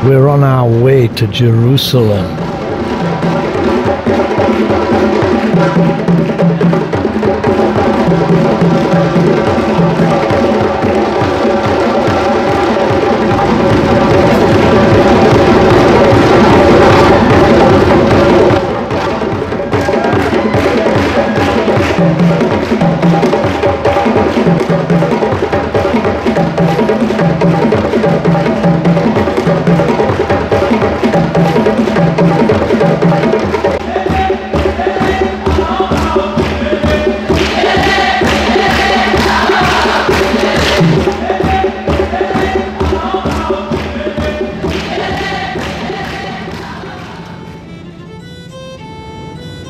We're on our way to Jerusalem.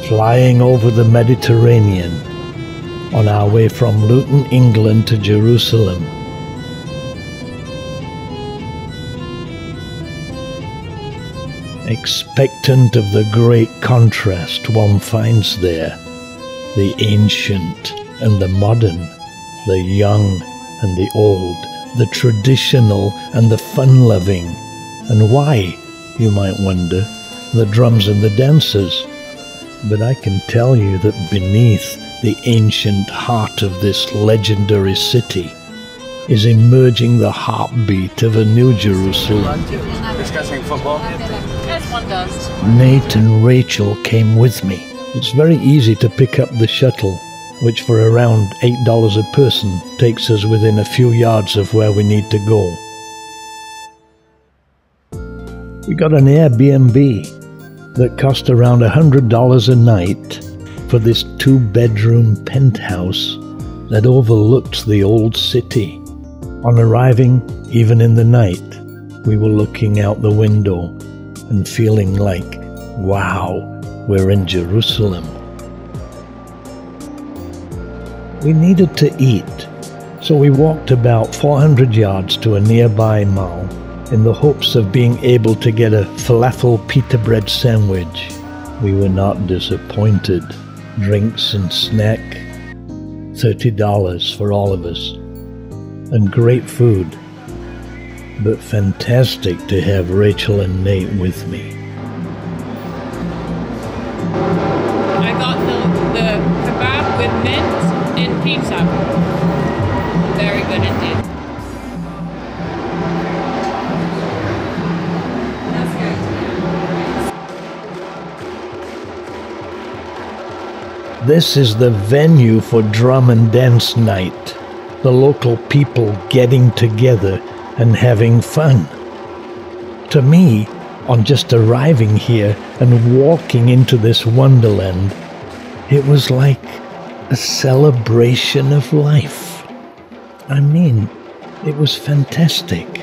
Flying over the Mediterranean on our way from Luton, England to Jerusalem. Expectant of the great contrast one finds there, the ancient and the modern, the young and the old, the traditional and the fun-loving. And why, you might wonder, the drums and the dancers? But I can tell you that beneath the ancient heart of this legendary city is emerging the heartbeat of a new Jerusalem. Discussing football? As one does. Nate and Rachel came with me. It's very easy to pick up the shuttle, which for around $8 a person takes us within a few yards of where we need to go. We got an Airbnb that cost around $100 a night for this 2-bedroom penthouse that overlooked the old city. On arriving, even in the night, we were looking out the window and feeling like, wow, we're in Jerusalem. We needed to eat, so we walked about 400 yards to a nearby mall in the hopes of being able to get a falafel pita bread sandwich. We were not disappointed. Drinks and snack, $30 for all of us. And great food, but fantastic to have Rachel and Nate with me. I got the kebab with mint and pizza. Very good indeed. This is the venue for drum and dance night. The local people getting together and having fun. To me, on just arriving here and walking into this wonderland, it was like a celebration of life. I mean, it was fantastic.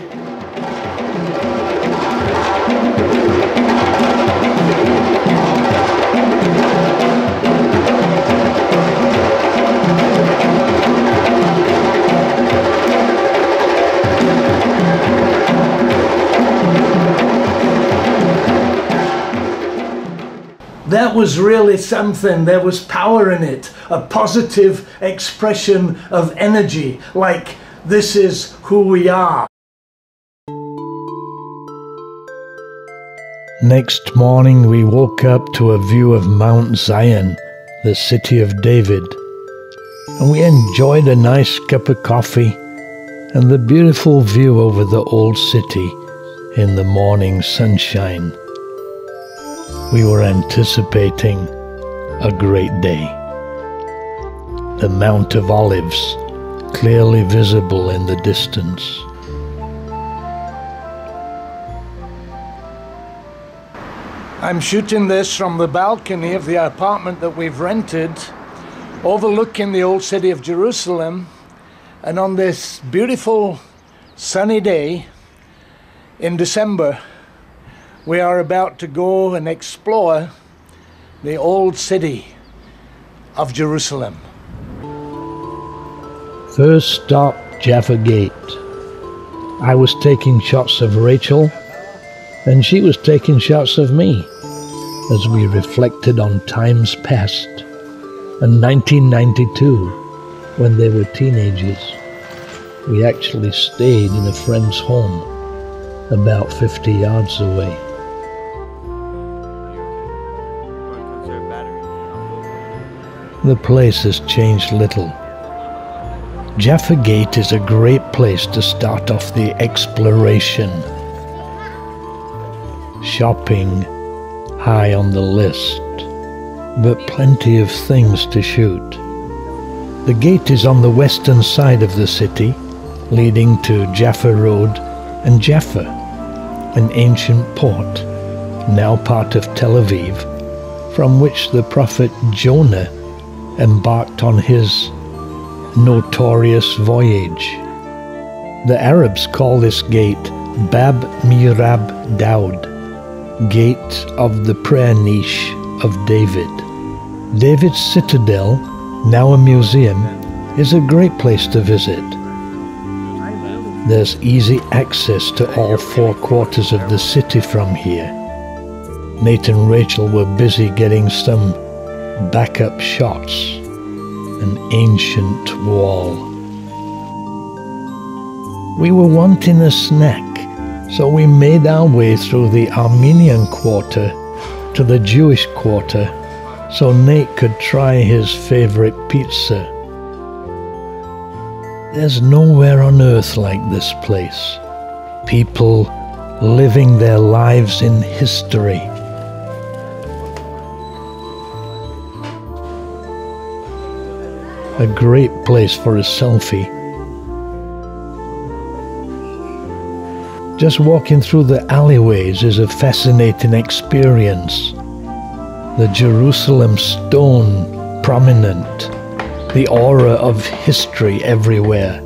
That was really something. There was power in it, a positive expression of energy, like this is who we are. Next morning we woke up to a view of Mount Zion, the city of David, and we enjoyed a nice cup of coffee and the beautiful view over the old city in the morning sunshine. We were anticipating a great day. The Mount of Olives, clearly visible in the distance. I'm shooting this from the balcony of the apartment that we've rented, overlooking the old city of Jerusalem, and on this beautiful sunny day in December, we are about to go and explore the old city of Jerusalem. First stop, Jaffa Gate. I was taking shots of Rachel, and she was taking shots of me as we reflected on times past and 1992, when they were teenagers. We actually stayed in a friend's home. about 50 yards away. The place has changed little. Jaffa Gate is a great place to start off the exploration. Shopping high on the list, but plenty of things to shoot. The gate is on the western side of the city, leading to Jaffa Road and Jaffa, an ancient port, now part of Tel Aviv, from which the prophet Jonah embarked on his notorious voyage. The Arabs call this gate Bab Mirab Daud, Gate of the Prayer Niche of David. David's Citadel, now a museum, is a great place to visit. There's easy access to all four quarters of the city from here. Nate and Rachel were busy getting some backup shots. An ancient wall. We were wanting a snack, so we made our way through the Armenian quarter to the Jewish quarter so Nate could try his favorite pizza. There's nowhere on earth like this place. People living their lives in history. A great place for a selfie. Just walking through the alleyways is a fascinating experience. The Jerusalem stone prominent, the aura of history everywhere,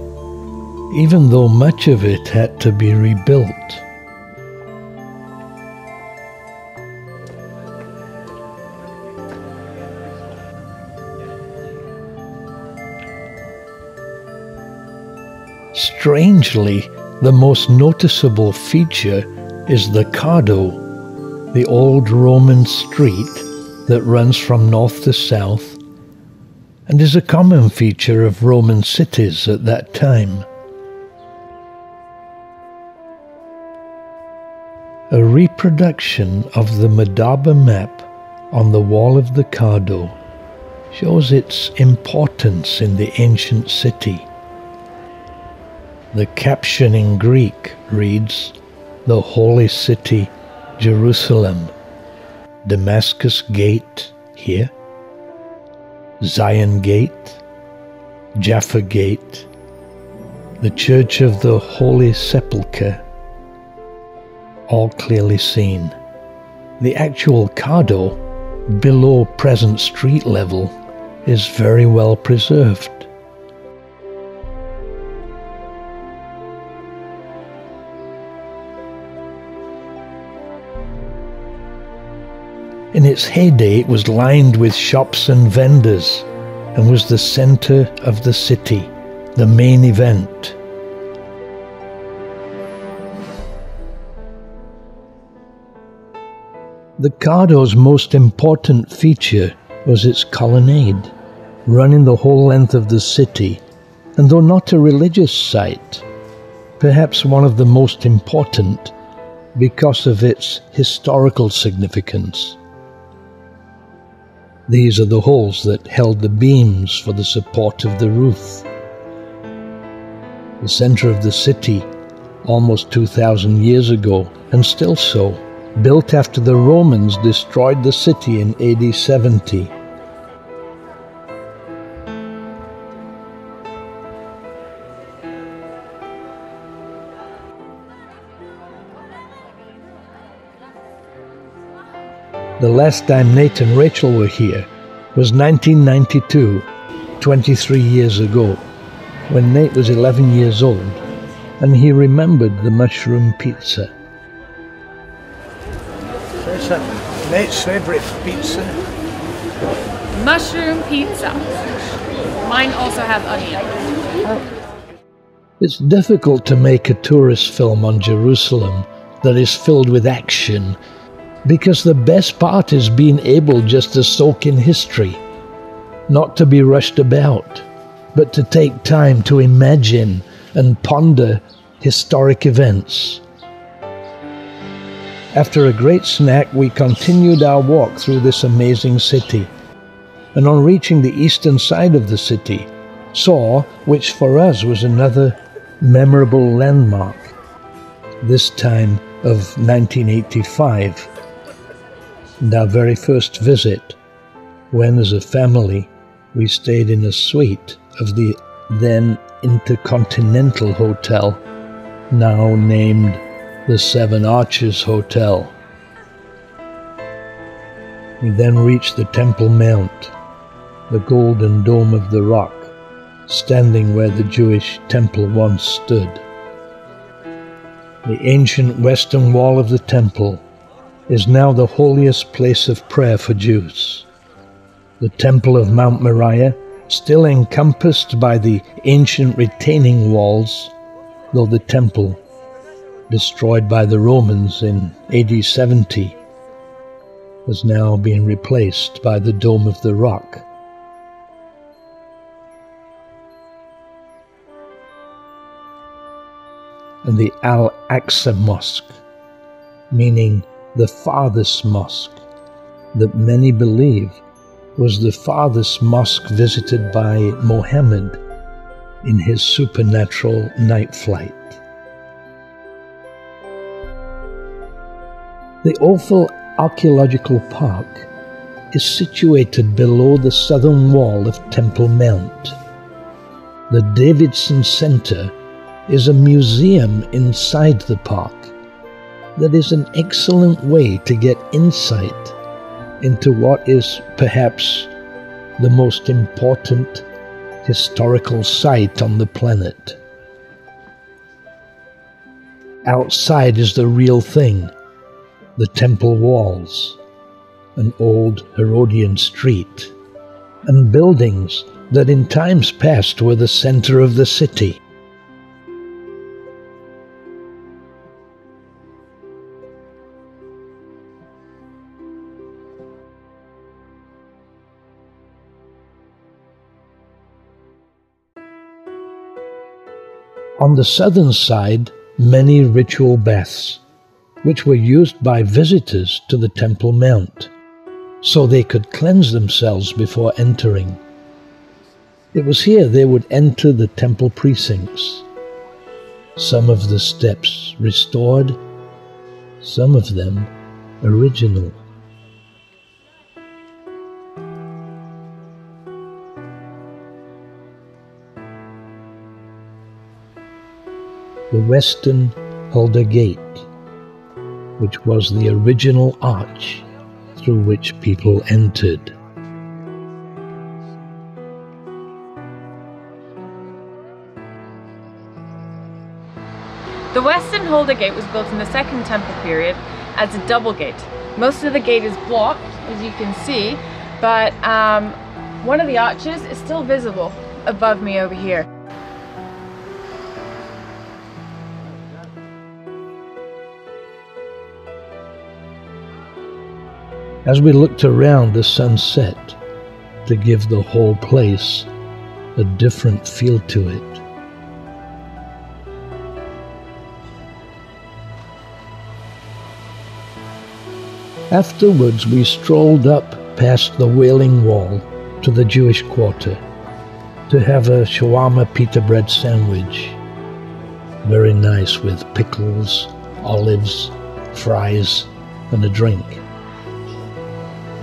even though much of it had to be rebuilt. Strangely, the most noticeable feature is the cardo, the old Roman street that runs from north to south and is a common feature of Roman cities at that time. A reproduction of the Madaba map on the wall of the cardo shows its importance in the ancient city. The caption in Greek reads, "The Holy City, Jerusalem, Damascus Gate here, Zion Gate, Jaffa Gate, the Church of the Holy Sepulchre," all clearly seen. The actual cardo, below present street level, is very well preserved. In its heyday, it was lined with shops and vendors and was the center of the city, the main event. The cardo's most important feature was its colonnade, running the whole length of the city, and though not a religious site, perhaps one of the most important because of its historical significance. These are the holes that held the beams for the support of the roof. The center of the city, almost 2,000 years ago, and still so, built after the Romans destroyed the city in AD 70. The last time Nate and Rachel were here was 1992, 23 years ago, when Nate was 11 years old, and he remembered the mushroom pizza. Is that Nate's favourite pizza? Mushroom pizza. Mine also have onion. It's difficult to make a tourist film on Jerusalem that is filled with action, because the best part is being able just to soak in history, not to be rushed about, but to take time to imagine and ponder historic events. After a great snack, we continued our walk through this amazing city, and on reaching the eastern side of the city, saw, which for us was another memorable landmark, this time of 1985, and our very first visit, when as a family we stayed in a suite of the then Intercontinental Hotel, now named the Seven Arches Hotel. We then reached the Temple Mount, the golden dome of the rock, standing where the Jewish temple once stood. The ancient western wall of the temple is now the holiest place of prayer for Jews. The Temple of Mount Moriah, still encompassed by the ancient retaining walls, though the temple, destroyed by the Romans in AD 70, has now been replaced by the Dome of the Rock. And the Al-Aqsa Mosque, meaning the farthest mosque, that many believe was the farthest mosque visited by Mohammed in his supernatural night flight. The Ophel Archaeological Park is situated below the southern wall of Temple Mount. The Davidson Center is a museum inside the park that is an excellent way to get insight into what is perhaps the most important historical site on the planet. Outside is the real thing, the temple walls, an old Herodian street, and buildings that in times past were the center of the city. On the southern side, many ritual baths, which were used by visitors to the Temple Mount, so they could cleanse themselves before entering. It was here they would enter the temple precincts, some of the steps restored, some of them original. The western Halldor Gate, which was the original arch through which people entered. The western Halldor Gate was built in the Second Temple period as a double gate. Most of the gate is blocked, as you can see, but one of the arches is still visible above me over here. As we looked around, the sun set to give the whole place a different feel to it. Afterwards, we strolled up past the Wailing Wall to the Jewish quarter to have a shawarma pita bread sandwich. Very nice, with pickles, olives, fries, and a drink.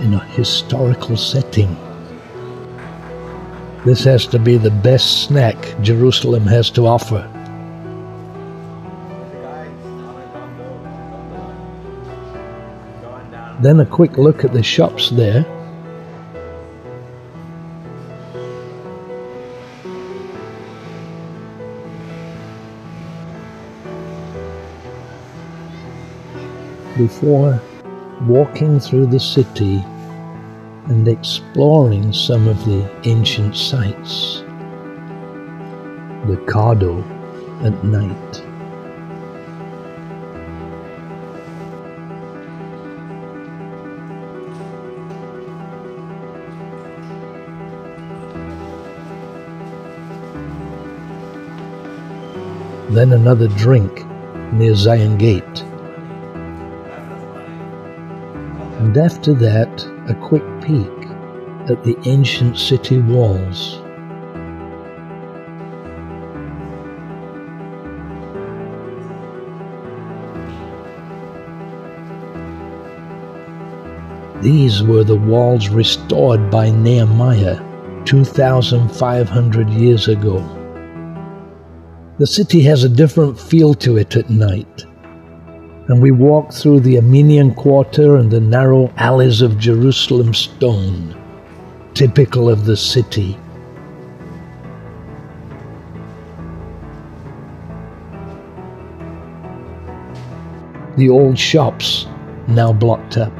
In a historical setting. This has to be the best snack Jerusalem has to offer. Then a quick look at the shops there. Before walking through the city and exploring some of the ancient sites. The cardo at night. Then another drink near Zion Gate. And after that, a quick peek at the ancient city walls. These were the walls restored by Nehemiah 2,500 years ago. The city has a different feel to it at night, and we walk through the Armenian quarter and the narrow alleys of Jerusalem stone, typical of the city. The old shops now blocked up.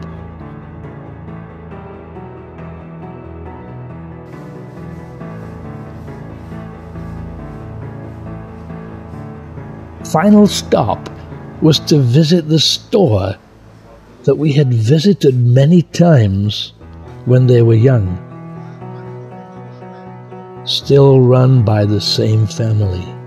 Final stop was to visit the store that we had visited many times when they were young, still run by the same family.